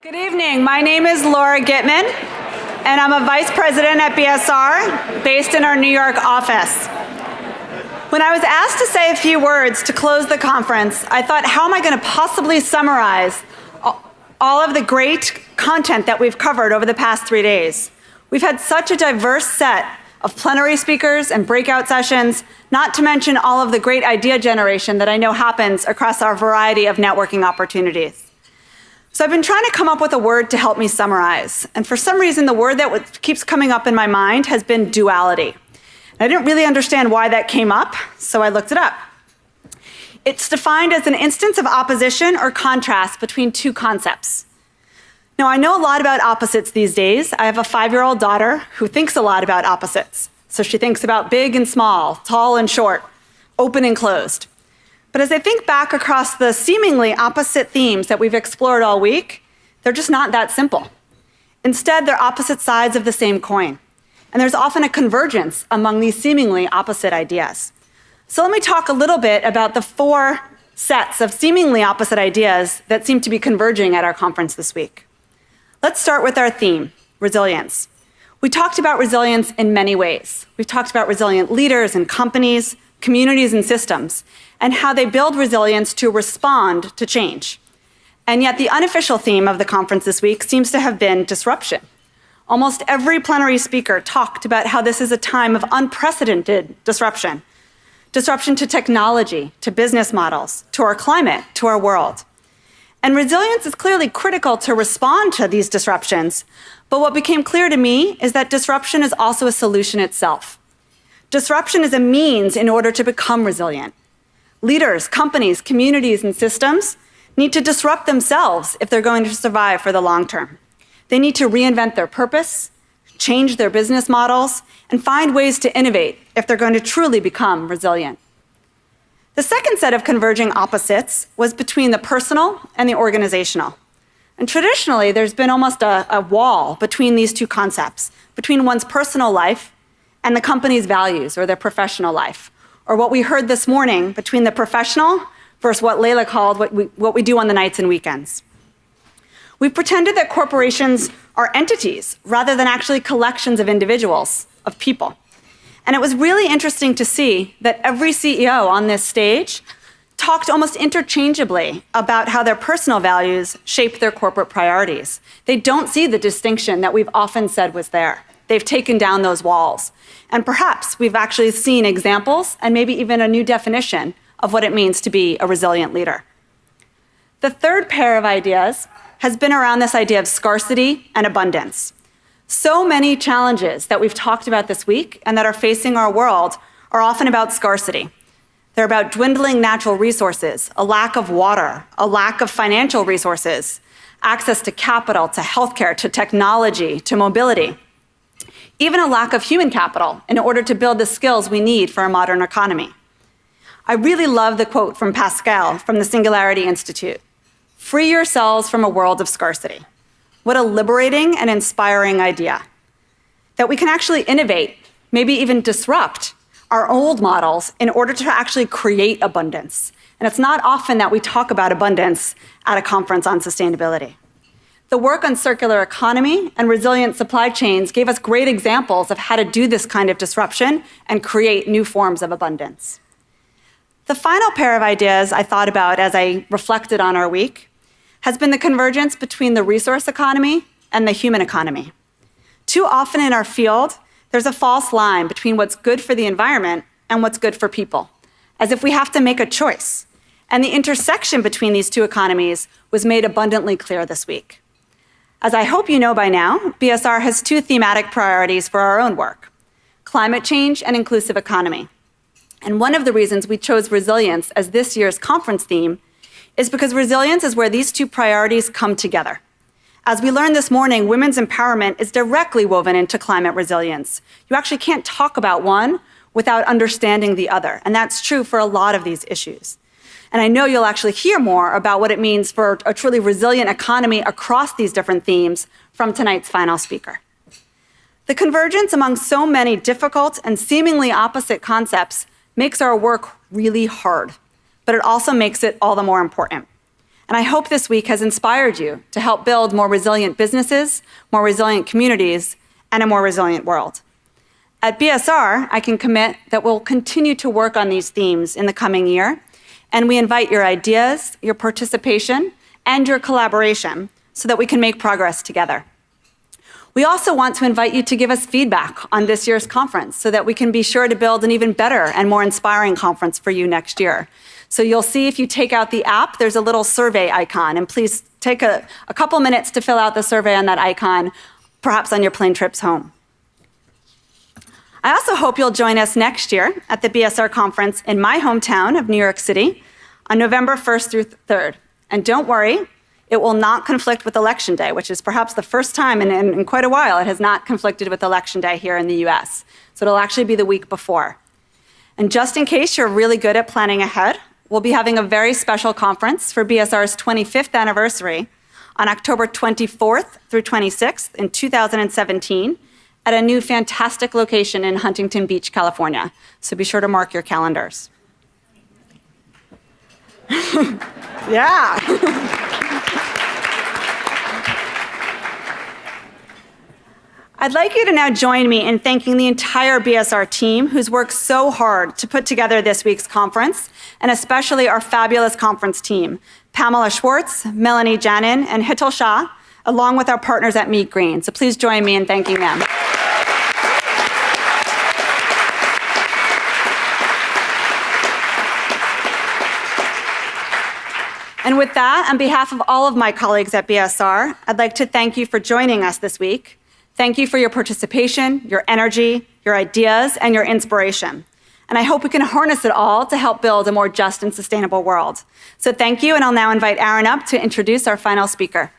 Good evening. My name is Laura Gitman, and I'm a vice president at BSR, based in our New York office. When I was asked to say a few words to close the conference, I thought, how am I going to possibly summarize all of the great content that we've covered over the past 3 days? We've had such a diverse set of plenary speakers and breakout sessions, not to mention all of the great idea generation that I know happens across our variety of networking opportunities. So I've been trying to come up with a word to help me summarize. And for some reason, the word that keeps coming up in my mind has been duality. I didn't really understand why that came up, so I looked it up. It's defined as an instance of opposition or contrast between two concepts. Now, I know a lot about opposites these days. I have a 5-year-old daughter who thinks a lot about opposites. So she thinks about big and small, tall and short, open and closed. But as I think back across the seemingly opposite themes that we've explored all week, they're just not that simple. Instead, they're opposite sides of the same coin. And there's often a convergence among these seemingly opposite ideas. So let me talk a little bit about the 4 sets of seemingly opposite ideas that seem to be converging at our conference this week. Let's start with our theme, resilience. We talked about resilience in many ways. We've talked about resilient leaders and companies, communities and systems, and how they build resilience to respond to change. And yet the unofficial theme of the conference this week seems to have been disruption. Almost every plenary speaker talked about how this is a time of unprecedented disruption. Disruption to technology, to business models, to our climate, to our world. And resilience is clearly critical to respond to these disruptions, but what became clear to me is that disruption is also a solution itself. Disruption is a means in order to become resilient. Leaders, companies, communities, and systems need to disrupt themselves if they're going to survive for the long term. They need to reinvent their purpose, change their business models, and find ways to innovate if they're going to truly become resilient. The second set of converging opposites was between the personal and the organizational. And traditionally, there's been almost a wall between these two concepts, between one's personal life and the company's values or their professional life, or what we heard this morning between the professional versus what Layla called what we do on the nights and weekends. We've pretended that corporations are entities rather than actually collections of individuals, of people. And it was really interesting to see that every CEO on this stage talked almost interchangeably about how their personal values shape their corporate priorities. They don't see the distinction that we've often said was there. They've taken down those walls. And perhaps we've actually seen examples and maybe even a new definition of what it means to be a resilient leader. The third pair of ideas has been around this idea of scarcity and abundance. So many challenges that we've talked about this week and that are facing our world are often about scarcity. They're about dwindling natural resources, a lack of water, a lack of financial resources, access to capital, to healthcare, to technology, to mobility. Even a lack of human capital in order to build the skills we need for a modern economy. I really love the quote from Pascal from the Singularity Institute. Free yourselves from a world of scarcity. What a liberating and inspiring idea. That we can actually innovate, maybe even disrupt our old models in order to actually create abundance. And it's not often that we talk about abundance at a conference on sustainability. The work on circular economy and resilient supply chains gave us great examples of how to do this kind of disruption and create new forms of abundance. The final pair of ideas I thought about as I reflected on our week has been the convergence between the resource economy and the human economy. Too often in our field, there's a false line between what's good for the environment and what's good for people, as if we have to make a choice. And the intersection between these two economies was made abundantly clear this week. As I hope you know by now, BSR has 2 thematic priorities for our own work: climate change and inclusive economy. And one of the reasons we chose resilience as this year's conference theme is because resilience is where these 2 priorities come together. As we learned this morning, women's empowerment is directly woven into climate resilience. You actually can't talk about one without understanding the other, and that's true for a lot of these issues. And I know you'll actually hear more about what it means for a truly resilient economy across these different themes from tonight's final speaker. The convergence among so many difficult and seemingly opposite concepts makes our work really hard, but it also makes it all the more important. And I hope this week has inspired you to help build more resilient businesses, more resilient communities, and a more resilient world. At BSR, I can commit that we'll continue to work on these themes in the coming year, and we invite your ideas, your participation, and your collaboration so that we can make progress together. We also want to invite you to give us feedback on this year's conference so that we can be sure to build an even better and more inspiring conference for you next year. So you'll see if you take out the app, there's a little survey icon, and please take a couple minutes to fill out the survey on that icon, perhaps on your plane trips home. I also hope you'll join us next year at the BSR Conference in my hometown of New York City on November 1st through 3rd. And don't worry, it will not conflict with Election Day, which is perhaps the first time in quite a while it has not conflicted with Election Day here in the US. So it'll actually be the week before. And just in case you're really good at planning ahead, we'll be having a very special conference for BSR's 25th anniversary on October 24th through 26th in 2017 at a new fantastic location in Huntington Beach, California. So be sure to mark your calendars. Yeah. I'd like you to now join me in thanking the entire BSR team who's worked so hard to put together this week's conference, and especially our fabulous conference team, Pamela Schwartz, Melanie Janin, and Hital Shah, along with our partners at Meet Green. So please join me in thanking them. And with that, on behalf of all of my colleagues at BSR, I'd like to thank you for joining us this week. Thank you for your participation, your energy, your ideas, and your inspiration. And I hope we can harness it all to help build a more just and sustainable world. So thank you, and I'll now invite Aaron up to introduce our final speaker.